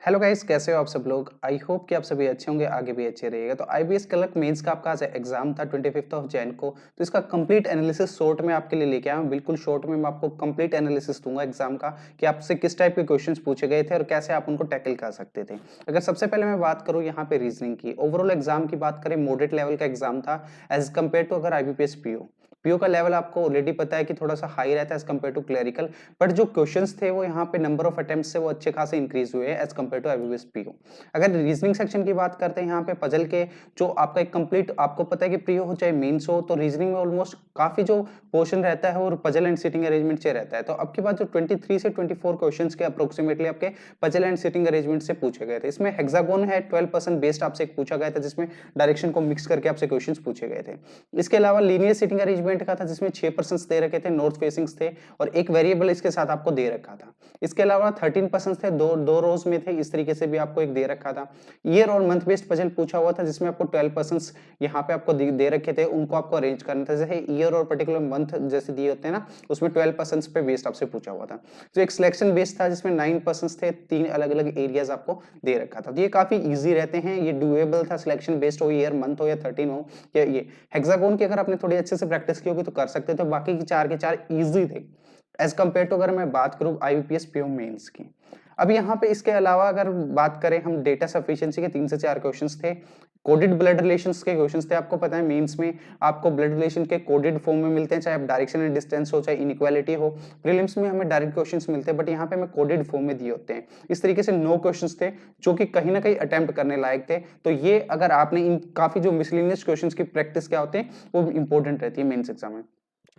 Hello guys, कैसे हो आप सब लोग। आई होप कि आप सभी अच्छे होंगे, आगे भी अच्छे रहिएगा। तो आईबीएस क्लर्क मेंस का आपका आज एग्जाम था 25 ऑफ जैन को। तो इसका कंप्लीट एनालिसिस शॉर्ट में आपके लिए लेके आया हूं। बिल्कुल शॉर्ट में मैं आपको कंप्लीट एनालिसिस दूंगा एग्जाम का कि आपसे किस टाइप के क्वेश्चंस पूछे गए थे और कैसे आप उनको टैकल कर सकते थे। अगर सबसे पहले मैं बात करूँ यहाँ पे रीजनिंग की, ओवरऑल एग्जाम की बात करें, मॉडरेट लेवल का एग्जाम था एज कम्पेयर टू अगर आईबीपीएस पीओ। पीओ का लेवल आपको ऑलरेडी पता है कि थोड़ा सा हाई रहता है as compare to clerical, but जो क्वेश्चंस थे वो यहाँ पे नंबर ऑफ अटेम्प्ट से वो अच्छे खासे इंक्रीज हुए हैं as compare to IBPS PO. अगर रीजनिंग सेक्शन की बात करते हैं यहाँ पे पजल के, जो आपका एक कंप्लीट आपको पता है कि प्री हो चाहे मेंस हो, तो रीजनिंग में ऑलमोस्ट काफी जो पोर्शन रहता है और पजल एंड सिटिंग अरेंजमेंट से रहता है। तो अब के बाद जो 23 से 24 क्वेश्चंस के अप्रोक्सीमेटली आपके पजल एंड सिटिंग अरेंजमेंट से पूछे गए थे। इसमें हेक्सागोन है 12% बेस्ड आपसे पूछा गया था, जिसमें डायरेक्शन को मिक्स करके आपसे क्वेश्चंस पूछे गए थे। इसके अलावा लीनियर सिटिंग अरेंजमेंट का था, जिसमें 6% दे रखे थे, नॉर्थ फेसिंग्स थे और एक वेरिएबल इसके साथ आपको दे रखा था। इसके अलावा 13% थे, दो रोज में थे, इस तरीके से भी आपको एक दे रखा था। ईयर और मंथ बेस्ड पजल पूछा हुआ था, जिसमें आपको 12% यहाँ पे आपको दे रखे थे, उनको आपको अरेंज करना था। जैसे ईयर और पर्टिकुलर मंथ जैसे दिए होते हैं ना, उसमें 12% पे बेस्ड आपसे पूछा हुआ था। जो एक सिलेक्शन बेस्ड था, जिसमें 9% थे, 3 अलग अलग एरियाज आपको दे रखा था। तो ये काफी ईजी रहते हैं, ये डुएबल था। सिलेक्शन बेस्ड हो, ईयर मंथ हो या 13 हो या ये हेक्सागोन की अगर आपने थोड़ी अच्छे से प्रैक्टिस की होगी तो कर सकते थे। बाकी के चार ईजी थे एज कम्पेयर टू अगर मैं बात करूं आईबीपीएस पीओ मेंस की। अब यहाँ पे इसके अलावा अगर बात करें हम, डेटा सफिशिएंसी के 3 से 4 क्वेश्चंस थे। कोडेड ब्लड रिलेशंस के क्वेश्चंस थे। आपको पता है मेंस में आपको ब्लड रिलेशन के कोडेड फॉर्म में मिलते हैं, चाहे आप डायरेक्शन एंड डिस्टेंस हो, चाहे इनइक्वालिटी हो। प्रीलिम्स में हमें डायरेक्ट क्वेश्चंस मिलते हैं, बट यहाँ पे हमें कोडेड फॉर्म में दिए होते हैं। इस तरीके से 9 क्वेश्चंस थे, जो कि कहीं ना कहीं अटेम्प्ट करने लायक थे। तो ये अगर आपने इन काफी जो मिसलिनियस क्वेश्चंस की प्रैक्टिस क्या होते हैं, वो इंपॉर्टेंट रहती है मेंस एग्जाम में।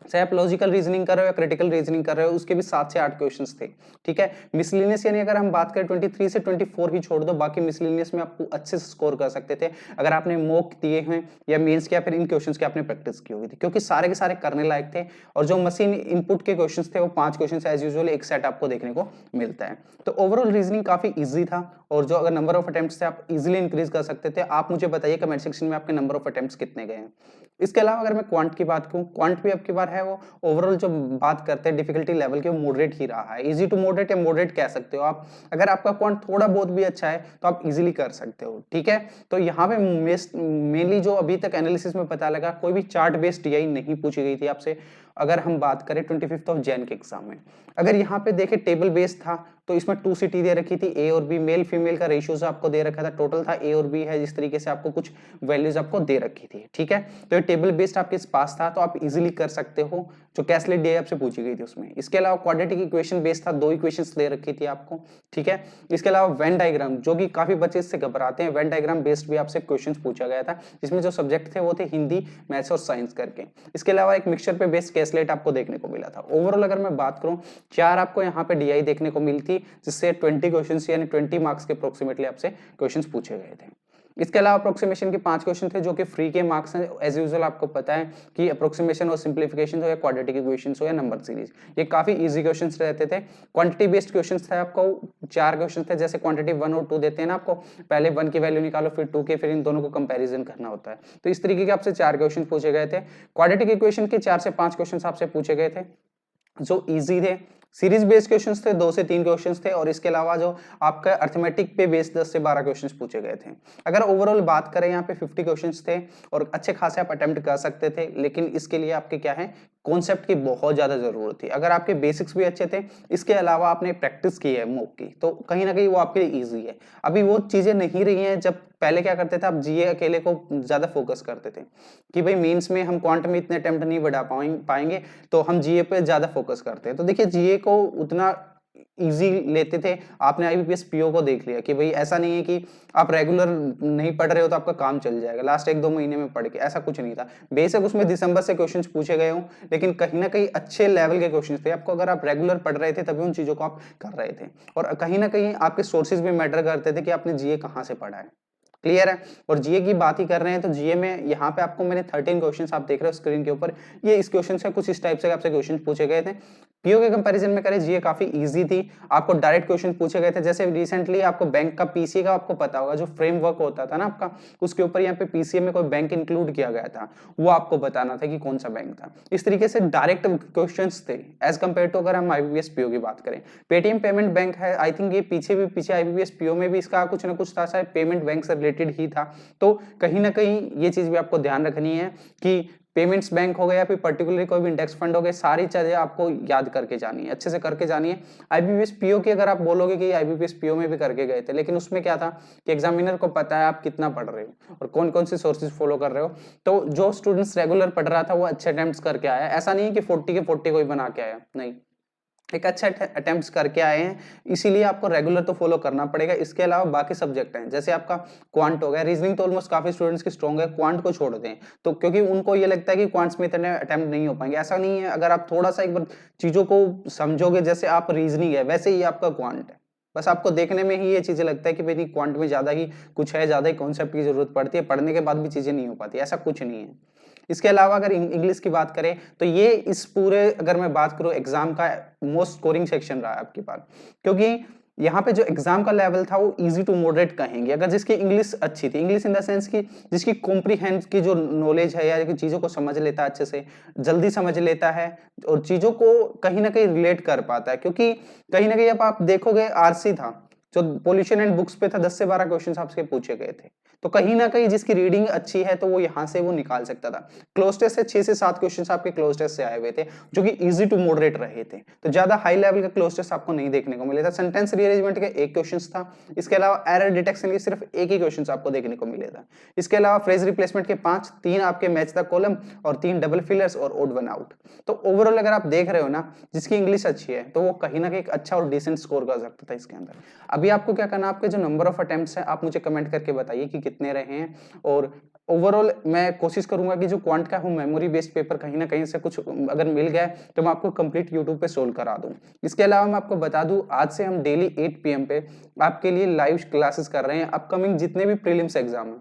चाहे आप लॉजिकल रीजनिंग कर रहे हो या क्रिटिकल रीजनिंग कर रहे हो, उसके भी 7 से 8 क्वेश्चंस थे। ठीक है, मिसलिनियस यानी अगर हम बात करें 23 से 24 ही छोड़ दो, बाकी मिसलिनियस में आप अच्छे से स्कोर कर सकते थे अगर आपने मॉक दिए हैं या मेंस किया, फिर इन क्वेश्चंस की आपने प्रैक्टिस की होगी थी, क्योंकि सारे के सारे करने लायक थे। और जो मशीन इनपुट के क्वेश्चंस थे, वो 5 क्वेश्चंस एज यूजुअल एक सेट आपको देखने को मिलता है। तो ओवरऑल रीजनिंग काफी ईजी था, और जो अगर नंबर ऑफ अटेम्प्ट्स थे आप इजीली इंक्रीज कर सकते थे। आप मुझे बताइए कमेंट सेक्शन में आपके नंबर ऑफ अटेम्प्ट्स कितने गए हैं। इसके अलावा अगर मैं क्वांट की बात करूं, क्वांट भी अब की बार है वो ओवरऑल जो बात करते हैं डिफिकल्टी लेवल की, वो मॉडरेट ही रहा है। इजी टू मॉडरेट या मॉडरेट कह सकते हो आप। अगर आपका क्वांट थोड़ा बहुत भी अच्छा है तो आप इजीली कर सकते हो। ठीक है, तो यहाँ पे मेनली जो अभी तक एनालिसिस में पता लगा, कोई भी चार्ट बेस्ड टीआई नहीं पूछी गई थी आपसे। अगर हम बात करें 25 ऑफ जैन के एग्जाम में, अगर यहाँ पे देखें टेबल बेस्ड था, तो इसमें 2 सिटी दे रखी थी, ए और बी, मेल फीमेल का रेशियो आपको दे रखा था, टोटल था ए और बी है, जिस तरीके से आपको कुछ वैल्यूज आपको दे रखी थी। ठीक है, तो ये टेबल बेस्ड आपके पास था, तो आप इजीली कर सकते हो। जो कैसलेट डी आपसे पूछी गई थी उसमें। इसके अलावा क्वाड्रेटिक इक्वेशन बेस्ड था, 2 इक्वेशंस दे रखी थी आपको। ठीक है, इसके अलावा वेन डायग्राम, जो कि काफी बच्चे इससे घबराते हैं, वेन डायग्राम बेस्ड भी आपसे क्वेश्चंस पूछा गया था, जिसमें जो सब्जेक्ट थे वो थे हिंदी, मैथ्स और साइंस करके। इसके अलावा एक मिक्सचर पे बेस्ड कैसलेट आपको देखने को मिला था। ओवरऑल अगर मैं बात करूं, 4 आपको यहाँ पे डीआई देखने को मिलती, जिससे 20 क्वेश्चन यानी 20 मार्क्स के अप्रोक्सीमेटली आपसे क्वेश्चन पूछे गए थे। इसके अलावा अप्रोक्सीमेशन के 5 क्वेश्चन थे, जो कि फ्री के मार्क्स हैं। एज यूजुअल आपको पता है कि अप्रोक्सीमेशन और सिंप्लीफिकेशन हो या क्वाड्रेटिक इक्वेशंस हो या नंबर सीरीज, ये काफी इजी क्वेश्चंस रहते थे। क्वांटिटी बेस्ड क्वेश्चंस थे, आपको 4 क्वेश्चन थे। जैसे क्वांटिटी 1 और 2 देते हैं ना आपको, पहले 1 की वैल्यू निकालो, फिर 2 के, फिर इन दोनों को कंपैरिजन करना होता है। तो इस तरीके के आपसे 4 क्वेश्चन पूछे गए थे। क्वाड्रेटिक इक्वेशन के 4 से 5 क्वेश्चन आपसे पूछे गए थे, जो इजी थे। सीरीज बेस्ड क्वेश्चंस थे, 2 से 3 क्वेश्चंस थे, और इसके अलावा जो आपका अर्थमेटिक पे बेस्ड 10 से 12 क्वेश्चंस पूछे गए थे। अगर ओवरऑल बात करें, यहाँ पे 50 क्वेश्चंस थे और अच्छे खासे आप अटेम्प्ट कर सकते थे, लेकिन इसके लिए आपके क्या है, कॉन्सेप्ट की बहुत ज्यादा जरूरत थी। अगर आपके बेसिक्स भी अच्छे थे, इसके अलावा आपने प्रैक्टिस की है मॉक की, तो कहीं ना कहीं वो आपके लिए ईजी है। अभी वो चीजें नहीं रही हैं। जब पहले क्या करते थे, आप जीए अकेले को ज्यादा फोकस करते थे कि भाई मेंस में हम क्वांट में इतने अटेम्प्ट नहीं बढ़ा पाएंगे, तो हम जीए पे ज्यादा फोकस करते हैं। तो देखिए, जीए को उतना इजी लेते थे। आपने आईबीपीएस पीओ को देख लिया कि भाई ऐसा नहीं है कि आप रेगुलर नहीं पढ़ रहे हो तो आपका काम चल जाएगा लास्ट 1-2 महीने में पढ़ के, ऐसा कुछ नहीं था। बेशक उसमें दिसंबर से क्वेश्चंस पूछे गए हों, लेकिन कहीं ना कहीं अच्छे लेवल के क्वेश्चंस थे। आपको अगर आप रेगुलर पढ़ रहे थे तभी उन चीजों को आप कर रहे थे, और कहीं ना कहीं आपके सोर्सेज भी मैटर करते थे कि आपने जीए कहाँ से पढ़ा है। क्लियर है। और जीए की बात ही कर रहे हैं तो जीए में यहाँ पे आपको मैंने 13 क्वेश्चंस आप देख रहे हो स्क्रीन के ऊपर, ये इस क्वेश्चन से कुछ इस टाइप से आपसे क्वेश्चन पूछे गए थे। पीओ के कंपैरिजन में करें जीए काफी इजी थी, आपको डायरेक्ट क्वेश्चन पूछे गए थे। जैसे रिसेंटली आपको बैंक का पीसीए का आपको पता होगा, जो फ्रेमवर्क होता था ना आपका, उसके ऊपर यहाँ पे पीसीए में कोई बैंक इंक्लूड किया गया था, वो आपको बताना था कि कौन सा बैंक था। इस तरीके से डायरेक्ट क्वेश्चंस थे एज कंपेयर टू अगर हम आईबीपीएस पीओ की बात करें। पेटीएम पेमेंट बैंक है, आई थिंक ये पीछे आईबीपीएस पीओ में भी इसका कुछ ना कुछ था, शायद पेमेंट बैंक से रिलेटेड ही था। तो कहीं ना कहीं ये चीज भी आपको ध्यान रखनी है कि पेमेंट्स बैंक हो गया, फिर पर्टिकुलरली कोई भी इंडेक्स फंड हो गए, सारी चीजें आपको याद करके जानी है, अच्छे से करके जानी है। आईबीपीएस पीओ की अगर आप बोलोगे कि आईबीपीएस पीओ में भी करके गए थे, लेकिन उसमें क्या था कि एग्जामिनर को पता है आप कितना पढ़ रहे हो और कौन कौन से सोर्सेज फॉलो कर रहे हो। तो जो स्टूडेंट्स रेगुलर पढ़ रहा था वो अच्छे अटेम्प्ट्स करके आया, ऐसा नहीं है कि 40 के 40 कोई बना के आया, नहीं, एक अच्छा अटेम्प्ट करके आए हैं, इसीलिए आपको रेगुलर तो फॉलो करना पड़ेगा। इसके अलावा बाकी सब्जेक्ट हैं, जैसे आपका क्वांट हो गया, रीजनिंग तो ऑलमोस्ट काफी स्टूडेंट्स की स्ट्रॉन्ग है, क्वांट को छोड़ दें तो, क्योंकि उनको ये लगता है कि क्वांट्स में इतने अटेम्प्ट नहीं हो पाएंगे, ऐसा नहीं है। अगर आप थोड़ा सा एक बार चीजों को समझोगे, जैसे आप रीजनिंग है वैसे ही आपका क्वांट है, बस आपको देखने में ही ये चीजें लगता है कि भाई क्वांट में ज्यादा ही कुछ है, ज्यादा ही कॉन्सेप्ट की जरूरत पड़ती है, पढ़ने के बाद भी चीजें नहीं हो पाती, ऐसा कुछ नहीं है। इसके अलावा अगर इंग्लिश की बात करें तो ये इस पूरे अगर मैं बात करूं एग्जाम का मोस्ट स्कोरिंग सेक्शन रहा है आपके पास, क्योंकि यहाँ पे जो एग्जाम का लेवल था वो इजी टू मॉडरेट कहेंगे। अगर जिसकी इंग्लिश अच्छी थी, इंग्लिश इन द सेंस की जिसकी कॉम्प्रीहेंड की जो नॉलेज है या चीजों को समझ लेता है, अच्छे से जल्दी समझ लेता है और चीजों को कहीं ना कहीं रिलेट कर पाता है, क्योंकि कहीं ना कहीं अब आप देखोगे आरसी था जो पोल्यूशन एंड बुक्स पे था, 10 से 12 क्वेश्चन आपसे पूछे गए थे, तो कहीं ना कहीं जिसकी रीडिंग अच्छी है तो वो यहाँ से वो निकाल सकता था। क्लोज टेस्ट से 6 से 7 क्वेश्चंस आपके क्लोज टेस्ट से आए हुए थे जो कि इजी टू मॉडरेट रहे थे, तो ज्यादा हाई लेवल का क्लोज टेस्ट आपको नहीं देखने को मिले था। सेंटेंस रीअरेंजमेंट के 1 क्वेश्चन था, इसके अलावा एरर डिटेक्शन के सिर्फ 1 ही क्वेश्चन आपको देखने को मिले था। इसके अलावा फ्रेज रिप्लेसमेंट के 5, 3 आपके मैच द कॉलम और 3 डबल फिलर्स और ओड वन आउट। तो ओवरऑल अगर आप देख रहे हो ना, जिसकी इंग्लिश अच्छी है तो वो कहीं ना कहीं एक अच्छा और डिसेंट स्कोर कर सकता था इसके अंदर। अभी आपको क्या करना, आपके जो नंबर ऑफ अटेम्प्ट्स है आप मुझे कमेंट करके बताइए कि कितने रहे हैं, और ओवरऑल मैं कोशिश करूंगा कि जो क्वांट का हूं मेमोरी बेस्ड पेपर कहीं ना कहीं से कुछ अगर मिल गया तो मैं आपको कंप्लीट यूट्यूब पे सोल्व करा दूं। इसके अलावा मैं आपको बता दूं, आज से हम डेली 8 PM पे आपके लिए लाइव क्लासेस कर रहे हैं। अपकमिंग जितने भी प्रीलिम्स एग्जाम है,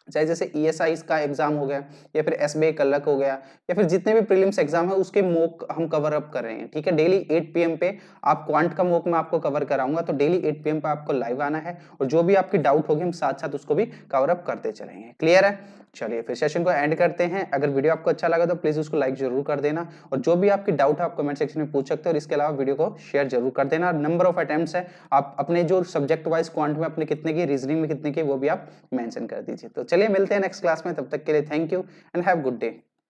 चाहे जैसे ईएसआई का एग्जाम हो गया या फिर एसबीआई क्लर्क हो गया या फिर जितने भी प्रीलिम्स एग्जाम है उसके मॉक हम कवर अप कर रहे हैं, ठीक है। डेली 8 PM पे आप क्वांट का मॉक मैं आपको कवर कराऊंगा, तो डेली 8 PM पे आपको लाइव आना है और जो भी आपकी डाउट होगी हम साथ साथ उसको भी कवर अप करते चलेंगे। क्लियर है? चलिए फिर सेशन को एंड करते हैं। अगर वीडियो आपको अच्छा लगा तो प्लीज उसको लाइक जरूर कर देना, और जो भी आपकी डाउट है आप कमेंट सेक्शन में पूछ सकते हो, और इसके अलावा वीडियो को शेयर जरूर कर देना। नंबर ऑफ अटेम्प्ट्स है, आप अपने जो सब्जेक्ट वाइज क्वांट में अपने कितने की, रीजनिंग में कितने की, वो भी आप मेंशन कर दीजिए। तो चलिए मिलते हैं नेक्स्ट क्लास में, तब तक के लिए thank you and have good day.